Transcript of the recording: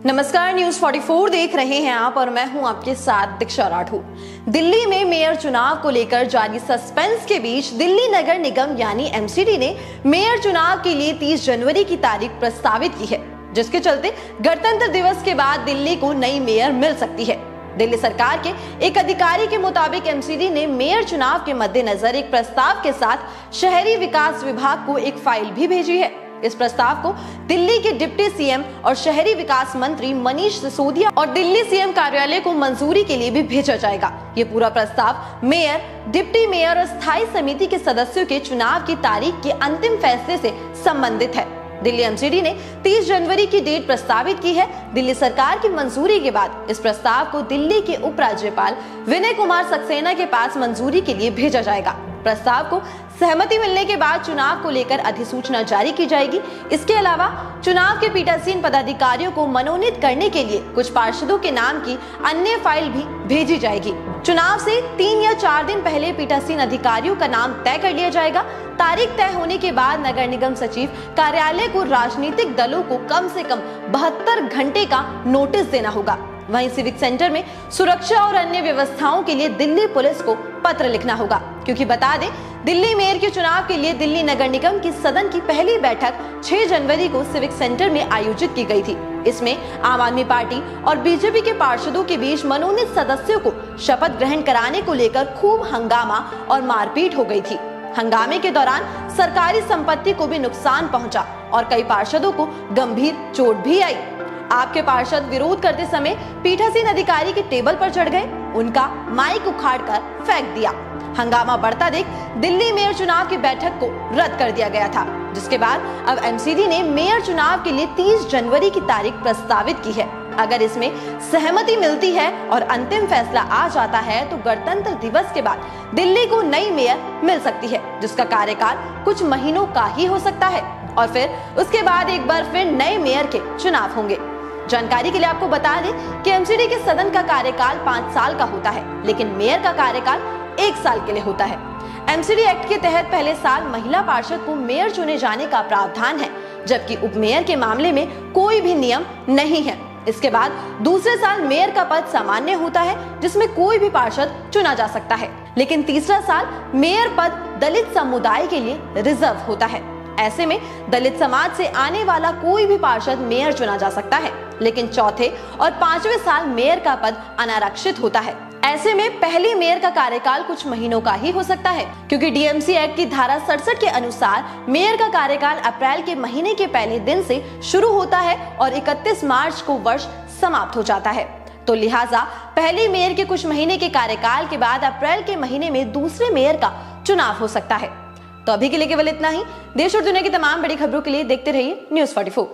नमस्कार, न्यूज 44 देख रहे हैं आप और मैं हूं आपके साथ दीक्षा राठौर। दिल्ली में मेयर चुनाव को लेकर जारी सस्पेंस के बीच दिल्ली नगर निगम यानी एमसीडी ने मेयर चुनाव के लिए 30 जनवरी की तारीख प्रस्तावित की है, जिसके चलते गणतंत्र दिवस के बाद दिल्ली को नई मेयर मिल सकती है। दिल्ली सरकार के एक अधिकारी के मुताबिक एमसीडी ने मेयर चुनाव के मद्देनजर एक प्रस्ताव के साथ शहरी विकास विभाग को एक फाइल भी भेजी है। इस प्रस्ताव को दिल्ली के डिप्टी सीएम और शहरी विकास मंत्री मनीष सिसोदिया और दिल्ली सीएम कार्यालय को मंजूरी के लिए भी भेजा जाएगा। ये पूरा प्रस्ताव मेयर, डिप्टी मेयर और स्थायी समिति के सदस्यों के चुनाव की तारीख के अंतिम फैसले से संबंधित है। दिल्ली एमसीडी ने 30 जनवरी की डेट प्रस्तावित की है। दिल्ली सरकार की मंजूरी के बाद इस प्रस्ताव को दिल्ली के उपराज्यपाल विनय कुमार सक्सेना के पास मंजूरी के लिए भेजा जाएगा। प्रस्ताव को सहमति मिलने के बाद चुनाव को लेकर अधिसूचना जारी की जाएगी। इसके अलावा चुनाव के पीठासीन पदाधिकारियों को मनोनीत करने के लिए कुछ पार्षदों के नाम की अन्य फाइल भी भेजी जाएगी। चुनाव से 3 या 4 दिन पहले पीठासीन अधिकारियों का नाम तय कर लिया जाएगा। तारीख तय होने के बाद नगर निगम सचिव कार्यालय को राजनीतिक दलों को कम से कम 72 घंटे का नोटिस देना होगा। वहीं सिविक सेंटर में सुरक्षा और अन्य व्यवस्थाओं के लिए दिल्ली पुलिस को पत्र लिखना होगा, क्योंकि बता दें दिल्ली मेयर के चुनाव के लिए दिल्ली नगर निगम की सदन की पहली बैठक 6 जनवरी को सिविक सेंटर में आयोजित की गई थी। इसमें आम आदमी पार्टी और बीजेपी के पार्षदों के बीच मनोनीत सदस्यों को शपथ ग्रहण कराने को लेकर खूब हंगामा और मारपीट हो गई थी। हंगामे के दौरान सरकारी संपत्ति को भी नुकसान पहुंचा और कई पार्षदों को गंभीर चोट भी आई। आपके पार्षद विरोध करते समय पीठासीन अधिकारी के टेबल पर चढ़ गए, उनका माइक उखाड़कर फेंक दिया। हंगामा बढ़ता देख दिल्ली मेयर चुनाव की बैठक को रद्द कर दिया गया था, जिसके बाद अब एमसीडी ने मेयर चुनाव के लिए 30 जनवरी की तारीख प्रस्तावित की है। अगर इसमें सहमति मिलती है और अंतिम फैसला आ जाता है तो गणतंत्र दिवस के बाद दिल्ली को नई मेयर मिल सकती है, जिसका कार्यकाल कुछ महीनों का ही हो सकता है और फिर उसके बाद एक बार फिर नए मेयर के चुनाव होंगे। जानकारी के लिए आपको बता दें कि एमसीडी के सदन का कार्यकाल 5 साल का होता है, लेकिन मेयर का कार्यकाल 1 साल के लिए होता है। एमसीडी एक्ट के तहत पहले साल महिला पार्षद को मेयर चुने जाने का प्रावधान है, जबकि उप मेयर के मामले में कोई भी नियम नहीं है। इसके बाद दूसरे साल मेयर का पद सामान्य होता है, जिसमें कोई भी पार्षद चुना जा सकता है, लेकिन तीसरा साल मेयर पद दलित समुदाय के लिए रिजर्व होता है। ऐसे में दलित समाज से आने वाला कोई भी पार्षद मेयर चुना जा सकता है, लेकिन चौथे और 5वें साल मेयर का पद अनारक्षित होता है। ऐसे में पहली मेयर का कार्यकाल कुछ महीनों का ही हो सकता है, क्योंकि डीएमसी एक्ट की धारा 67 के अनुसार मेयर का कार्यकाल अप्रैल के महीने के पहले दिन से शुरू होता है और 31 मार्च को वर्ष समाप्त हो जाता है। तो लिहाजा पहली मेयर के कुछ महीने के कार्यकाल के बाद अप्रैल के महीने में दूसरे मेयर का चुनाव हो सकता है। तो अभी के लिए केवल इतना ही। देश और दुनिया की तमाम बड़ी खबरों के लिए देखते रहिए न्यूज 44।